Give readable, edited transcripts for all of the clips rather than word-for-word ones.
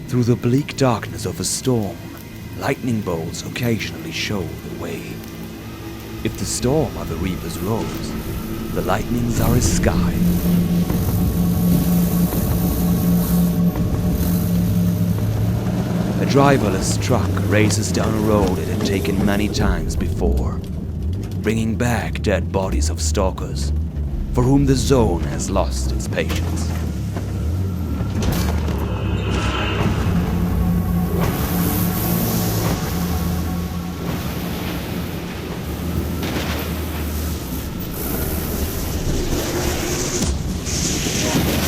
Through the bleak darkness of a storm, lightning bolts occasionally show the way. If the storm are the Reaper's rose, the lightnings are his sky. A driverless truck races down a road it had taken many times before, bringing back dead bodies of stalkers, for whom the zone has lost its patience.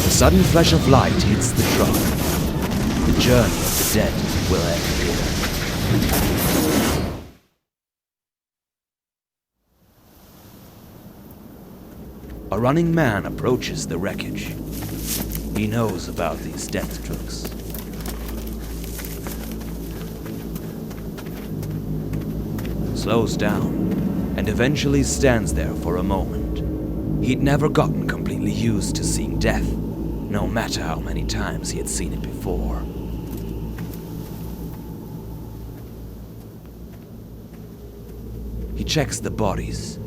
A sudden flash of light hits the truck. The journey of the dead will end here. A running man approaches the wreckage. He knows about these death trucks. Slows down, and eventually stands there for a moment. He'd never gotten completely used to seeing death, no matter how many times he had seen it before. He checks the bodies.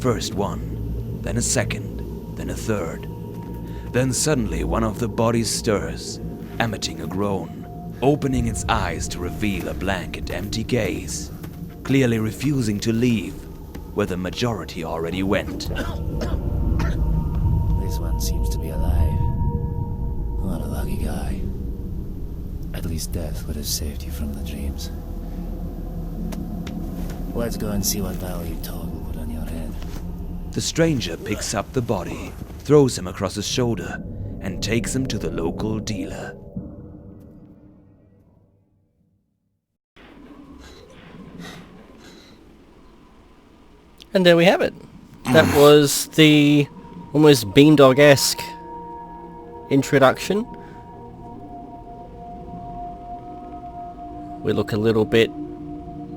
First one, then a second, then a third. Then suddenly one of the bodies stirs, emitting a groan, opening its eyes to reveal a blank and empty gaze, clearly refusing to leave where the majority already went. This one seems to be alive. What a lucky guy. At least death would have saved you from the dreams. Let's go and see what value Todd will put on your head. The stranger picks up the body, throws him across his shoulder, and takes him to the local dealer. And there we have it. That was the almost Beandog-esque introduction. We look a little bit,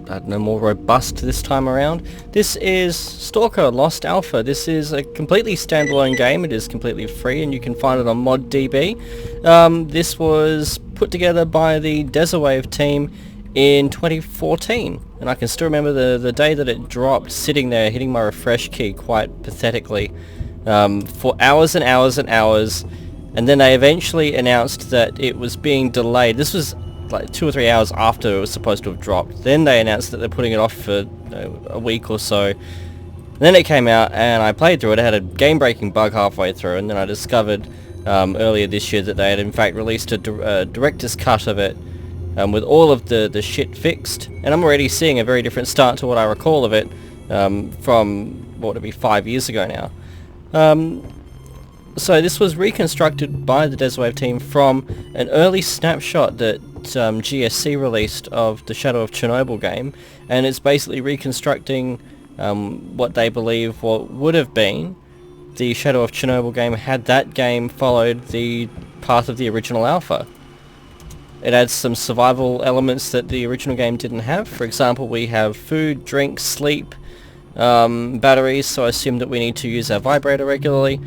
I don't know, more robust this time around. This is S.T.A.L.K.E.R. Lost Alpha. This is a completely standalone game. It is completely free and you can find it on ModDB. This was put together by the Dezowave team in 2014, and I can still remember the day that it dropped, sitting there hitting my refresh key quite pathetically for hours and hours and hours, and then they eventually announced that it was being delayed. This was like 2 or 3 hours after it was supposed to have dropped. Then they announced that they're putting it off for a week or so. And then it came out and I played through it. It had a game-breaking bug halfway through, and then I discovered earlier this year that they had in fact released a director's cut of it with all of the shit fixed. And I'm already seeing a very different start to what I recall of it from, what would it be, 5 years ago now. So this was reconstructed by the Dezowave team from an early snapshot that GSC released of the Shadow of Chernobyl game, and it's basically reconstructing what they believe what would have been the Shadow of Chernobyl game had that game followed the path of the original alpha. It adds some survival elements that the original game didn't have. For example, we have food, drink, sleep, batteries, so I assume that we need to use our vibrator regularly.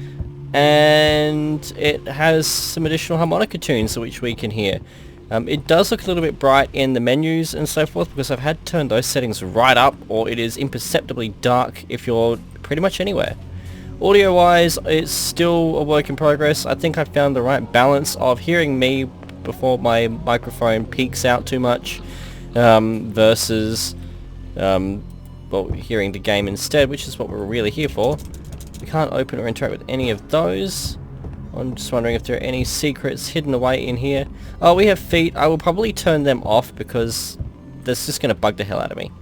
And it has some additional harmonica tunes which we can hear. It does look a little bit bright in the menus and so forth because I've had to turn those settings right up, or it is imperceptibly dark if you're pretty much anywhere. Audio wise, it's still a work in progress. I think I found the right balance of hearing me before my microphone peaks out too much versus hearing the game instead, which is what we're really here for. We can't open or interact with any of those. I'm just wondering if there are any secrets hidden away in here. Oh, we have feet. I will probably turn them off because that's just going to bug the hell out of me.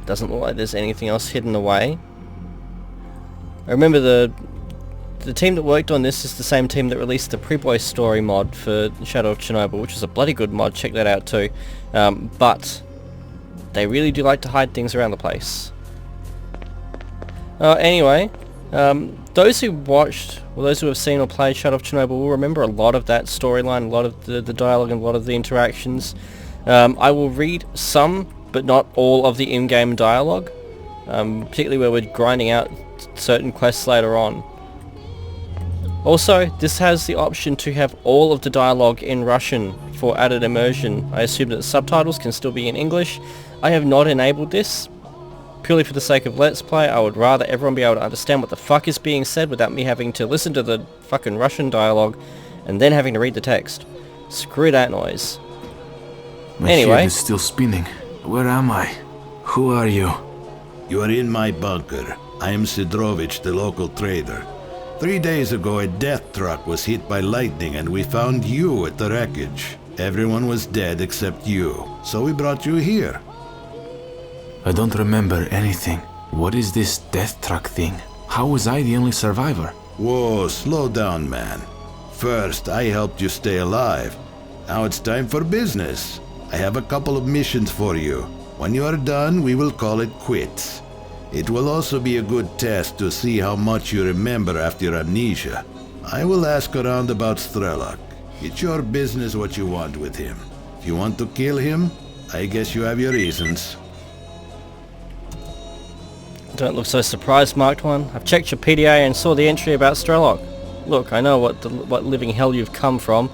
Doesn't look like there's anything else hidden away. I remember the team that worked on this is the same team that released the Pre-Boy Story mod for Shadow of Chernobyl, which is a bloody good mod. Check that out too. But they really do like to hide things around the place. Anyway, those who watched, or those who have seen or played Shadow of Chernobyl will remember a lot of that storyline, a lot of the dialogue, and a lot of the interactions. I will read some, but not all of the in-game dialogue, particularly where we're grinding out certain quests later on. Also, this has the option to have all of the dialogue in Russian for added immersion. I assume that subtitles can still be in English. I have not enabled this, purely for the sake of Let's Play. I would rather everyone be able to understand what the fuck is being said without me having to listen to the fucking Russian dialogue and then having to read the text. Screw that noise. My Anyway. ship is still spinning. Where am I? Who are you? You are in my bunker. I am Sidrovich, the local trader. 3 days ago, a death truck was hit by lightning and we found you at the wreckage. Everyone was dead except you, so we brought you here. I don't remember anything. What is this death truck thing? How was I the only survivor? Whoa, slow down, man. First, I helped you stay alive. Now it's time for business. I have a couple of missions for you. When you are done, we will call it quits. It will also be a good test to see how much you remember after your amnesia. I will ask around about Strelok. It's your business what you want with him. If you want to kill him, I guess you have your reasons. Don't look so surprised, Marked One. I've checked your PDA and saw the entry about Strelok. Look, I know what living hell you've come from.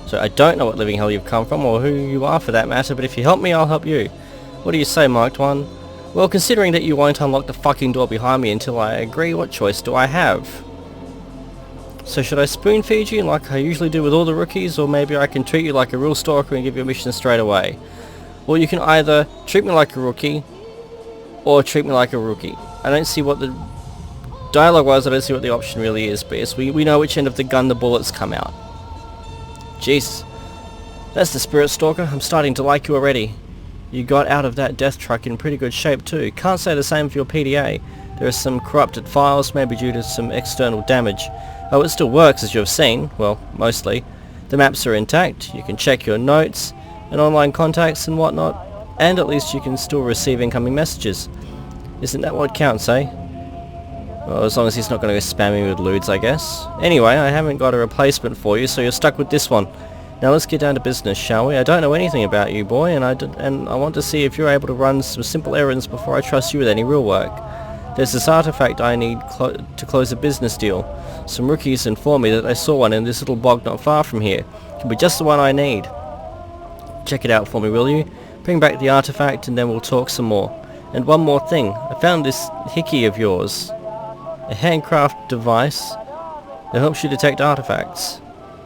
So I don't know what living hell you've come from, or who you are for that matter, but if you help me, I'll help you. What do you say, Marked One? Well, considering that you won't unlock the fucking door behind me until I agree, what choice do I have? So should I spoon feed you like I usually do with all the rookies, or maybe I can treat you like a real stalker and give you a mission straight away? Well, you can either treat me like a rookie, or treat me like a rookie. I don't see what the... Dialogue-wise, I don't see what the option really is, but yes, we know which end of the gun the bullets come out. Jeez. That's the spirit, Stalker. I'm starting to like you already. You got out of that death truck in pretty good shape too. Can't say the same for your PDA. There are some corrupted files, maybe due to some external damage. Oh, it still works as you have seen. Well, mostly. The maps are intact. You can check your notes and online contacts and whatnot. And at least you can still receive incoming messages. Isn't that what counts, eh? Well, as long as he's not going to spam me with lewds, I guess. Anyway, I haven't got a replacement for you, so you're stuck with this one. Now let's get down to business, shall we? I don't know anything about you, boy, and I want to see if you're able to run some simple errands before I trust you with any real work. There's this artifact I need to close a business deal. Some rookies informed me that they saw one in this little bog not far from here. It could be just the one I need. Check it out for me, will you? Bring back the artifact and then we'll talk some more. And one more thing. I found this hickey of yours. A handcraft device that helps you detect artifacts.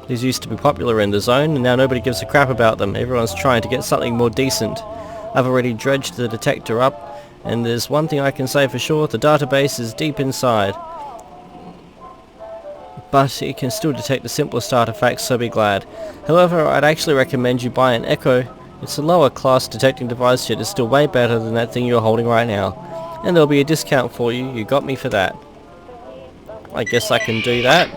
These used to be popular in the zone, and now nobody gives a crap about them. Everyone's trying to get something more decent. I've already dredged the detector up, and there's one thing I can say for sure, the database is deep inside. But it can still detect the simplest artifacts, so be glad. However, I'd actually recommend you buy an Echo. It's a lower class detecting device, yet it's still way better than that thing you're holding right now. And there'll be a discount for you, you got me for that. I guess I can do that.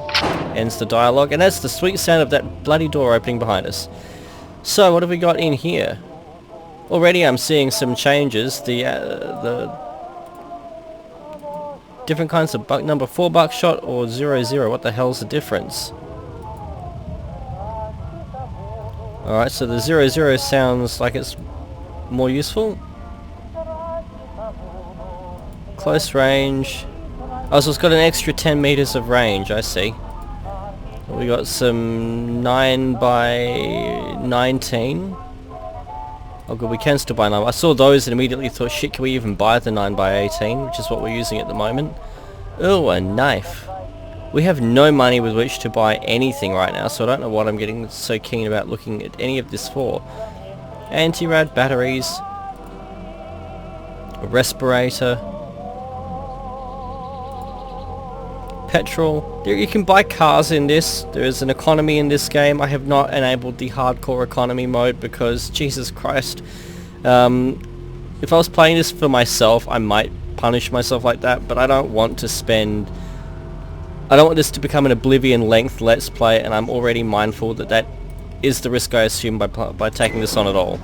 Ends the dialogue, and that's the sweet sound of that bloody door opening behind us. So what have we got in here? Already I'm seeing some changes. The different kinds of number 4 buckshot or 00. What the hell's the difference? Alright, so the 00 sounds like it's more useful. Close range. Oh, so it's got an extra 10 meters of range, I see. We got some 9 by 19. Oh good, we can still buy 9. I saw those and immediately thought, shit, can we even buy the 9 by 18, which is what we're using at the moment. Oh, a knife. We have no money with which to buy anything right now, so I don't know what I'm getting so keen about looking at any of this for. Anti-rad batteries. A respirator. Petrol. You can buy cars in this. There is an economy in this game. I have not enabled the hardcore economy mode because, Jesus Christ, if I was playing this for myself, I might punish myself like that, but I don't want to spend... I don't want this to become an Oblivion length Let's Play, and I'm already mindful that that is the risk I assume by taking this on at all.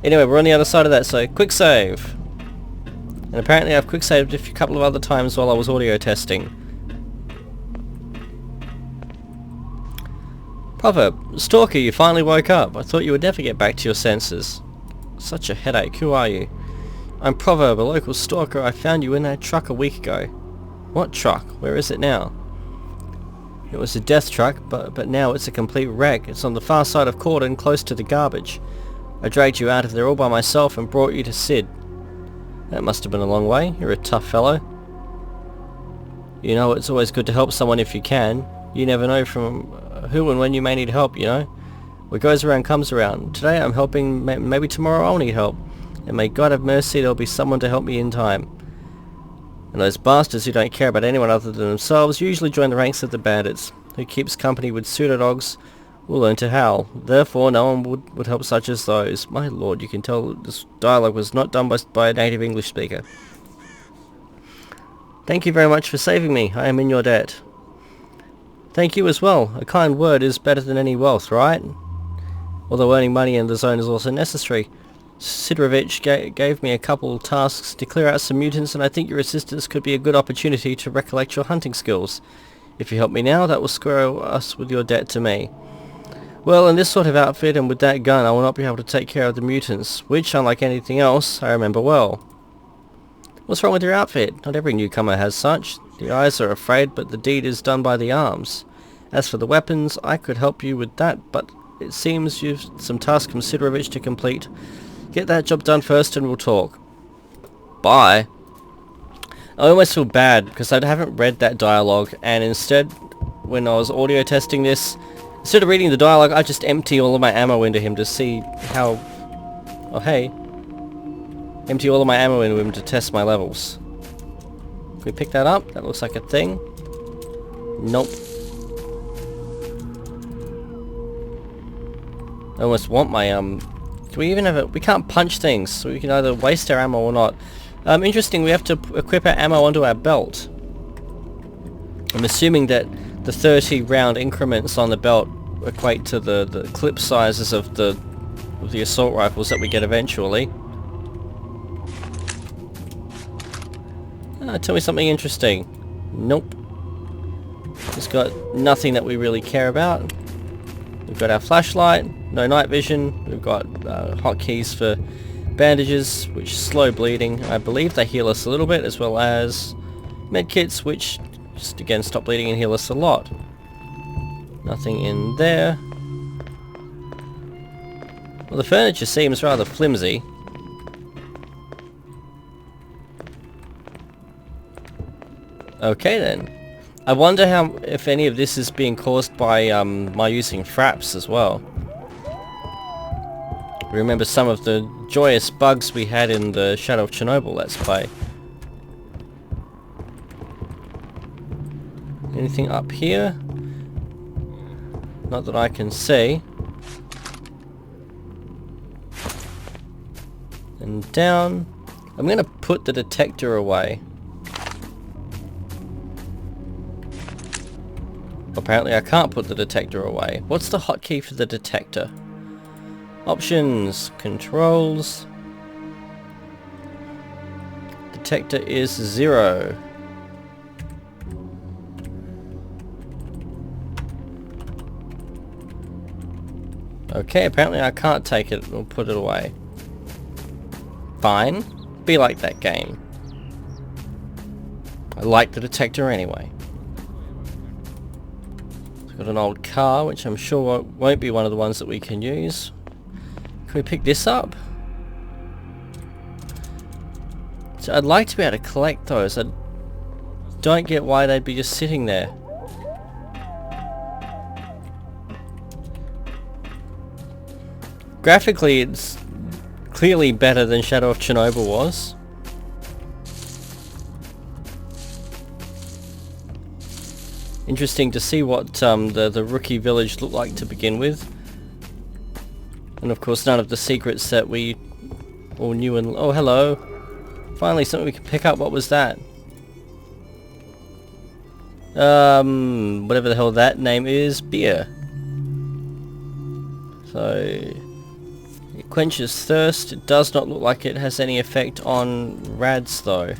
Anyway, we're on the other side of that, so quick save. And apparently I've quick saved a couple of other times while I was audio testing. Proverb, Stalker, you finally woke up. I thought you would never get back to your senses. Such a headache. Who are you? I'm Proverb, a local stalker. I found you in that truck a week ago. What truck? Where is it now? It was a death truck, but now it's a complete wreck. It's on the far side of Corden, close to the garbage. I dragged you out of there all by myself and brought you to Sid. That must have been a long way. You're a tough fellow. You know, it's always good to help someone if you can. You never know from who and when you may need help, you know. What goes around comes around. Today I'm helping, maybe tomorrow I'll need help. And may God have mercy, there'll be someone to help me in time. And those bastards who don't care about anyone other than themselves usually join the ranks of the bandits. Who keeps company with pseudo-dogs will learn to howl. Therefore no one would help such as those. My lord, you can tell this dialogue was not done by a native English speaker. Thank you very much for saving me. I am in your debt. Thank you as well. A kind word is better than any wealth, right? Although earning money in the zone is also necessary. Sidrovich gave me a couple tasks to clear out some mutants, and I think your assistance could be a good opportunity to recollect your hunting skills. If you help me now, that will square us with your debt to me. Well, in this sort of outfit and with that gun, I will not be able to take care of the mutants, which, unlike anything else, I remember well. What's wrong with your outfit? Not every newcomer has such. The eyes are afraid, but the deed is done by the arms. As for the weapons, I could help you with that, but it seems you've some tasks from Sidrovich to complete. Get that job done first and we'll talk. Bye. I almost feel bad because I haven't read that dialogue, and instead, when I was audio testing this, instead of reading the dialogue, I just empty all of my ammo into him to see how... Oh hey. Empty all of my ammo into him to test my levels. Can we pick that up? That looks like a thing. Nope. I almost want my, do we even have a... We can't punch things, so we can either waste our ammo or not. Interesting, we have to equip our ammo onto our belt. I'm assuming that the 30 round increments on the belt equate to the clip sizes of the assault rifles that we get eventually. Tell me something interesting. Nope. It's got nothing that we really care about. We've got our flashlight, no night vision. We've got hotkeys for bandages, which slow bleeding. I believe they heal us a little bit, as well as medkits, which just again stop bleeding and heal us a lot. Nothing in there. Well, the furniture seems rather flimsy. Okay then. I wonder if any of this is being caused by my using fraps as well. Remember some of the joyous bugs we had in the Shadow of Chernobyl Let's Play. Anything up here? Not that I can see. And down. I'm going to put the detector away. Apparently I can't put the detector away. What's the hotkey for the detector? Options, controls. Detector is 0. Okay, apparently I can't take it or put it away. Fine. Be like that game. I like the detector anyway. Got an old car, which I'm sure won't be one of the ones that we can use. Can we pick this up? So I'd like to be able to collect those. I don't get why they'd be just sitting there. Graphically, it's clearly better than Shadow of Chernobyl was. Interesting to see what the rookie village looked like to begin with. And of course none of the secrets that we all knew and... Oh, hello! Finally something we can pick up. What was that? Whatever the hell that name is. Beer. So... It quenches thirst. It does not look like it has any effect on rads though.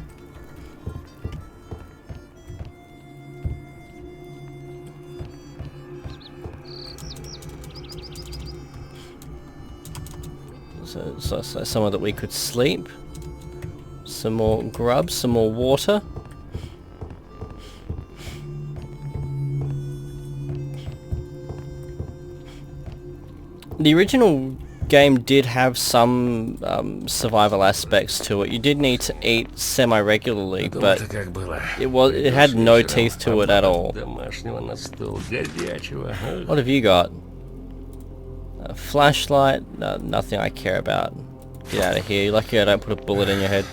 So somewhere that we could sleep. Some more grub, some more water. The original game did have some survival aspects to it. You did need to eat semi-regularly, but it had no teeth to it at all. What have you got? A flashlight? No, nothing I care about. Get out of here. You're lucky I don't put a bullet in your head.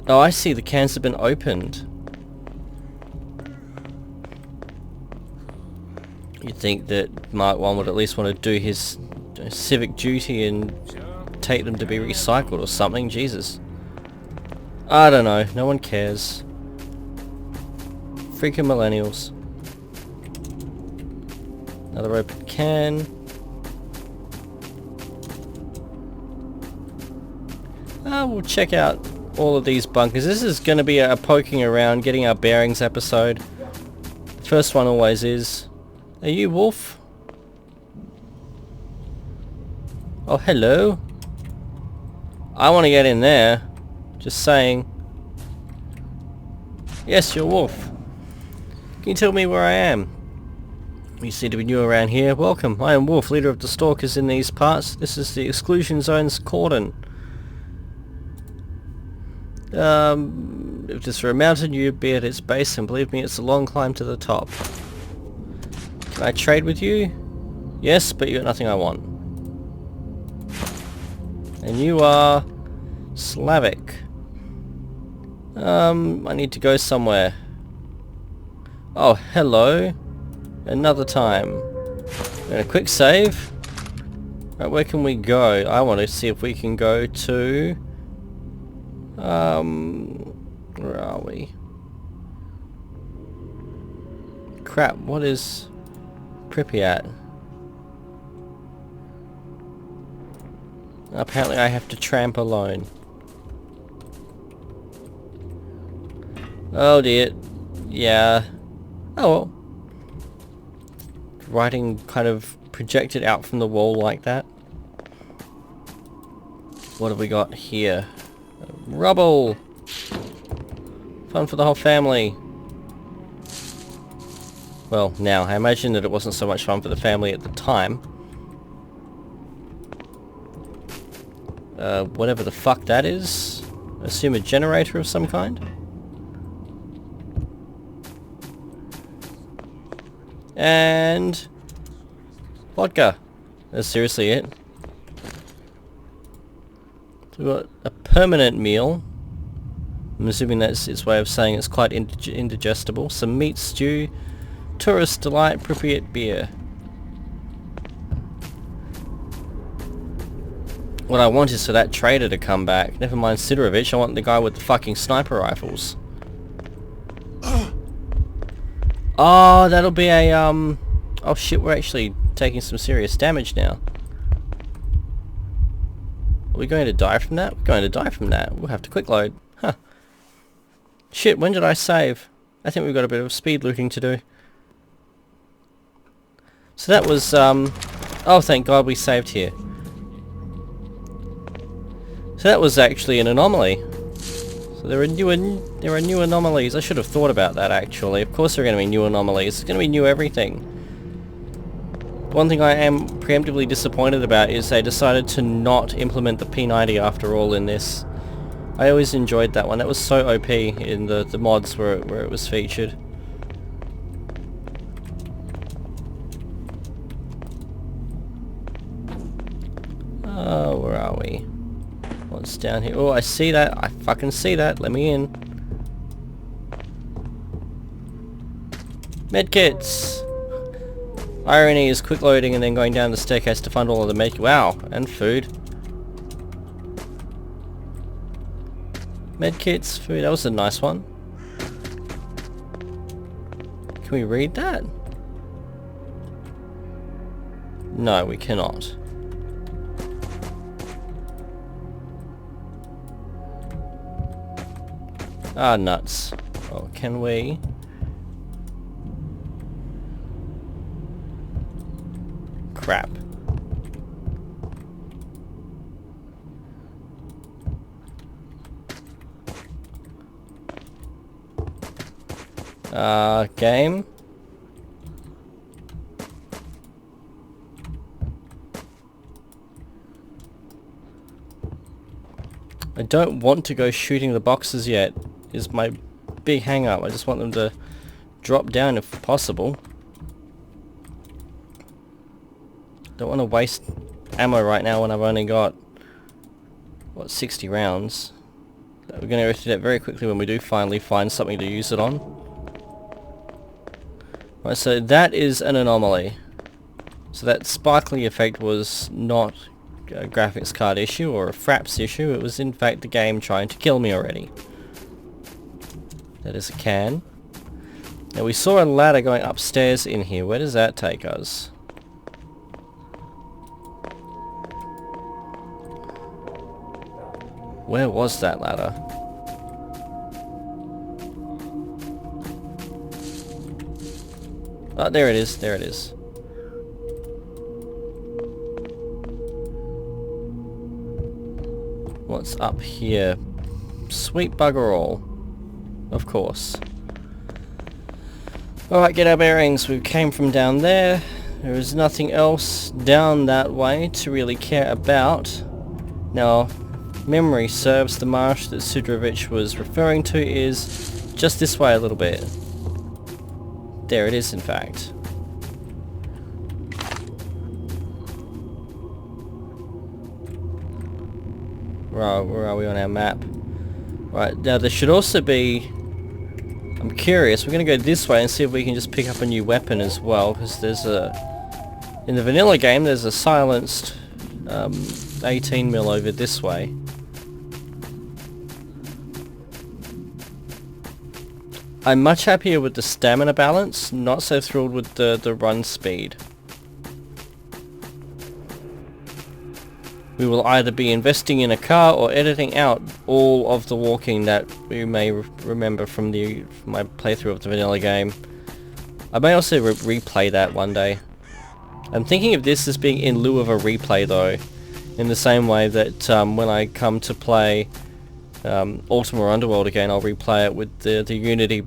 Oh, I see. The cans have been opened. You'd think that Mark 1 would at least want to do his civic duty and take them to be recycled or something. Jesus. I don't know. No one cares. Freaking millennials. Another open can. We'll check out all of these bunkers. This is going to be a poking around, getting our bearings episode. The first one always is. Are you Wolf? Oh, hello. I want to get in there. Just saying. Yes, you're Wolf. Can you tell me where I am? You seem to be new around here. Welcome. I am Wolf, leader of the Stalkers in these parts. This is the exclusion zone's cordon. If this were a mountain, you'd be at its base, and believe me, it's a long climb to the top. Can I trade with you? Yes, but you got nothing I want. And you are Slavic. I need to go somewhere. Oh, hello. Another time. And a quick save. Right, where can we go? I want to see if we can go to... where are we? Crap, what is Pripyat? Apparently I have to tramp alone. Oh dear. Yeah. Oh well. Writing kind of projected out from the wall like that. What have we got here? Rubble! Fun for the whole family. Well, now, I imagine that it wasn't so much fun for the family at the time. Whatever the fuck that is. Assume a generator of some kind. And... vodka. That's seriously it. So we've got a permanent meal. I'm assuming that's its way of saying it's quite indigestible. Some meat stew. Tourist delight, Pripyat beer. What I want is for that trader to come back. Never mind Sidorovich, I want the guy with the fucking sniper rifles. Oh, that'll be a, oh shit, we're actually taking some serious damage now. Are we going to die from that? We're going to die from that. We'll have to quick load. Huh. Shit, when did I save? I think we've got a bit of speed looting to do. So that was, oh thank God we saved here. So that was actually an anomaly. So there are new anomalies. I should have thought about that actually. Of course there are going to be new anomalies. It's going to be new everything. One thing I am preemptively disappointed about is they decided to not implement the P90 after all in this. I always enjoyed that one. That was so OP in the mods where it was featured. Oh, where are we? What's down here? Oh, I see that. I fucking see that. Let me in. Medkits! Irony is quick loading and then going down the staircase to find all of the medkits. Wow, and food. Medkits, food. That was a nice one. Can we read that? No, we cannot. Ah, nuts. Oh, can we? Crap. Game? I don't want to go shooting the boxes yet, is my big hang up. I just want them to drop down if possible. Don't want to waste ammo right now when I've only got, what, 60 rounds. We're going to go through that very quickly when we do finally find something to use it on. Right, so that is an anomaly. So that sparkly effect was not a graphics card issue or a fraps issue, it was in fact the game trying to kill me already. That is a can. Now we saw a ladder going upstairs in here. Where does that take us? Where was that ladder? Oh, there it is, there it is. What's up here? Sweet bugger all. Of course. Alright, get our bearings. We came from down there. There is nothing else down that way to really care about. Now, memory serves, the marsh that Sudrovich was referring to is just this way a little bit. There it is, in fact. Right, where are we on our map? Right, now there should also be... I'm curious, we're going to go this way and see if we can just pick up a new weapon as well, because there's a... In the vanilla game, there's a silenced 18mm over this way. I'm much happier with the stamina balance, not so thrilled with the run speed. We will either be investing in a car or editing out all of the walking that we may remember from my playthrough of the vanilla game. I may also replay that one day. I'm thinking of this as being in lieu of a replay though, in the same way that when I come to play Ultima Underworld again, I'll replay it with the Unity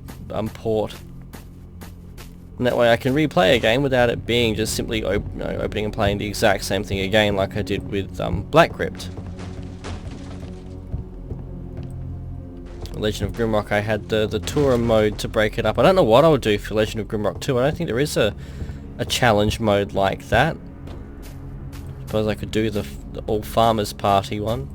port. And that way I can replay a game without it being just simply opening and playing the exact same thing again like I did with Black Crypt. Legend of Grimrock, I had the Tourer mode to break it up. I don't know what I would do for Legend of Grimrock 2. I don't think there is a challenge mode like that. Suppose I could do the all farmers party one.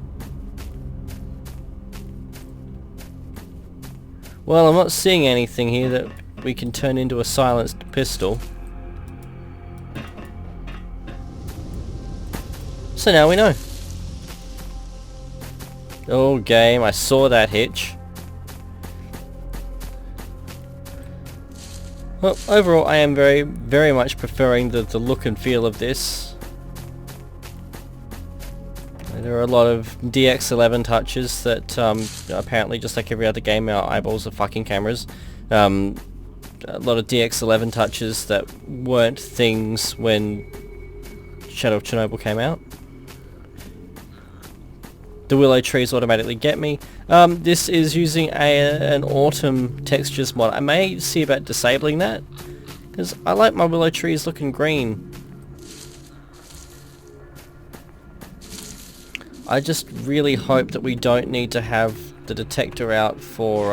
Well, I'm not seeing anything here that we can turn into a silenced pistol. So now we know. Oh game, I saw that hitch. Well, overall I am very much preferring the look and feel of this. There are a lot of DX11 touches that apparently, just like every other game, our eyeballs are fucking cameras. A lot of DX11 touches that weren't things when Shadow of Chernobyl came out. The willow trees automatically get me. This is using an autumn textures mod. I may see about disabling that, because I like my willow trees looking green. I just really hope that we don't need to have the detector out for...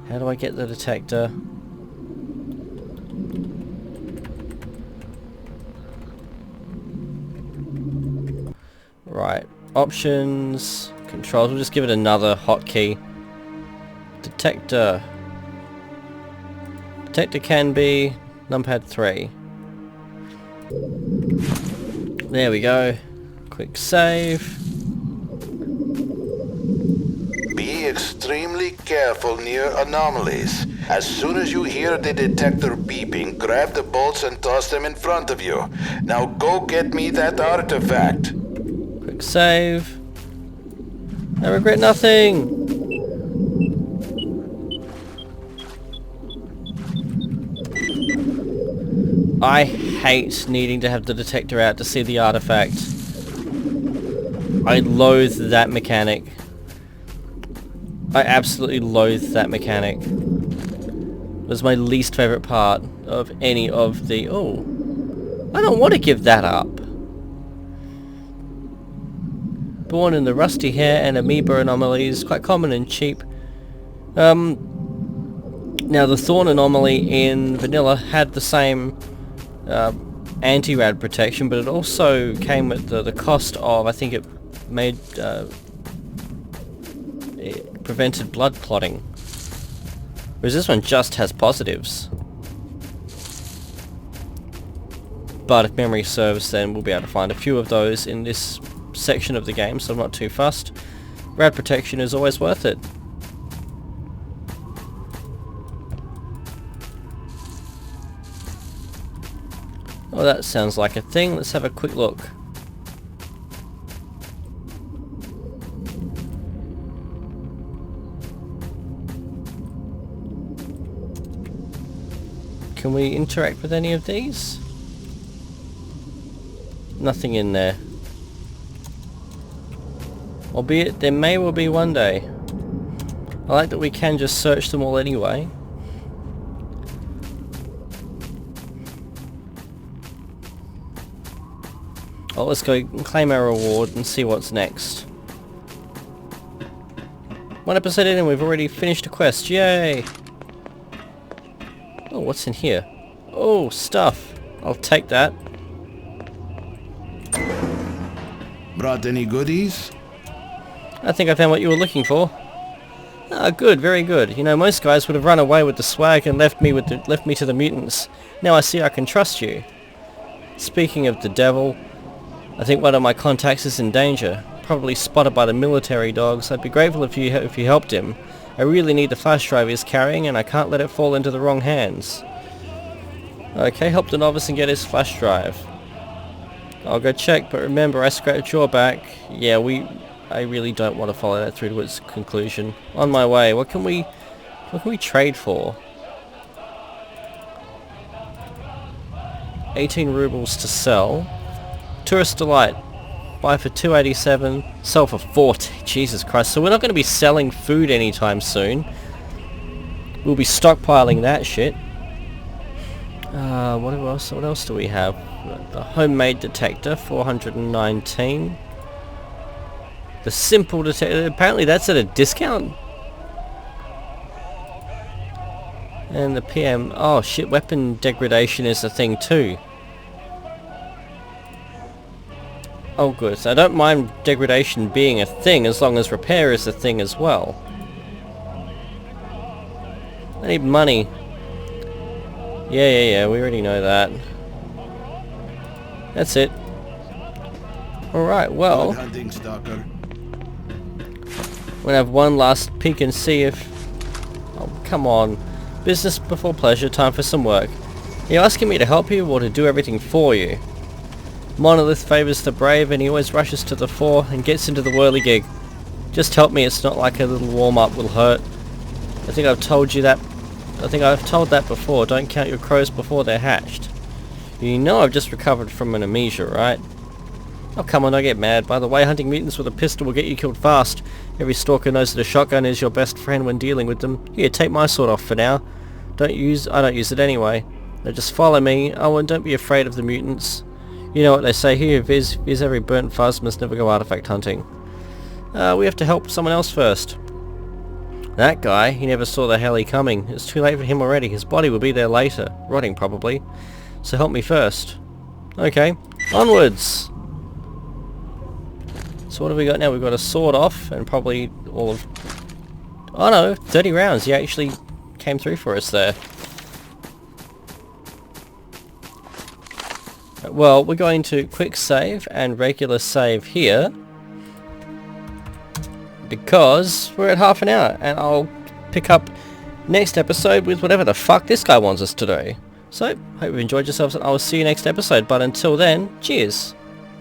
How do I get the detector? Right, options, controls, we'll just give it another hotkey. Detector. Detector can be numpad 3. There we go. Quick save. Be extremely careful near anomalies. As soon as you hear the detector beeping, grab the bolts and toss them in front of you. Now go get me that artifact. Quick save. I regret nothing. I hate needing to have the detector out to see the artifact. I loathe that mechanic. I absolutely loathe that mechanic. It was my least favourite part of any of the... Oh, I don't want to give that up. born in the rusty hair and amoeba anomalies, quite common and cheap. Now the thorn anomaly in vanilla had the same anti-rad protection, but it also came at the cost of, I think it made it prevented blood clotting, whereas this one just has positives. But if memory serves, then we'll be able to find a few of those in this section of the game, so I'm not too fussed. Rad protection is always worth it. Oh, that sounds like a thing. Let's have a quick look. Can we interact with any of these? Nothing in there. Albeit there may well be one day. I like that we can just search them all anyway. Well, let's go and claim our reward and see what's next. One episode in and we've already finished a quest. Yay! Oh, what's in here? Oh, stuff. I'll take that. Brought any goodies? I think I found what you were looking for. Ah, good, very good. You know, most guys would have run away with the swag and left me to the mutants. Now I see I can trust you. Speaking of the devil, I think one of my contacts is in danger. Probably spotted by the military dogs. I'd be grateful if you helped him. I really need the flash drive he's carrying, and I can't let it fall into the wrong hands. Okay, help the novice and get his flash drive. I'll go check, but remember, I scratched your back. Yeah, I really don't want to follow that through to its conclusion. On my way. What can we trade for? 18 rubles to sell. Tourist Delight. Buy for 287. Sell for 40. Jesus Christ. So we're not going to be selling food anytime soon. We'll be stockpiling that shit. What else do we have? The homemade detector, 419. The simple detector, apparently that's at a discount. And the PM, oh shit, weapon degradation is a thing too. Oh good, so I don't mind degradation being a thing as long as repair is a thing as well. I need money. Yeah, we already know that. That's it. Alright, well, Good hunting, Stalker. we're gonna have one last peek and see if... Oh, come on. Business before pleasure, time for some work. Are you asking me to help you or to do everything for you? Monolith favours the brave and he always rushes to the fore and gets into the whirligig. Just help me, it's not like a little warm-up will hurt. I think I've told that before. Don't count your crows before they're hatched. You know I've just recovered from an amnesia, right? Oh come on, don't get mad. By the way, hunting mutants with a pistol will get you killed fast. Every stalker knows that a shotgun is your best friend when dealing with them. Here, take my sword off for now. I don't use it anyway. Now just follow me. Oh, and don't be afraid of the mutants. You know what they say here, Viz every burnt fuzz must never go artifact hunting. We have to help someone else first. That guy, he never saw the heli coming. It's too late for him already. His body will be there later. Rotting probably. So help me first. Okay, onwards! So what have we got now? We've got a sword off and probably all of... Oh no, 30 rounds. He actually came through for us there. Well, we're going to quick save and regular save here. Because we're at half an hour and I'll pick up next episode with whatever the fuck this guy wants us to do. So, hope you've enjoyed yourselves and I'll see you next episode, but until then, cheers!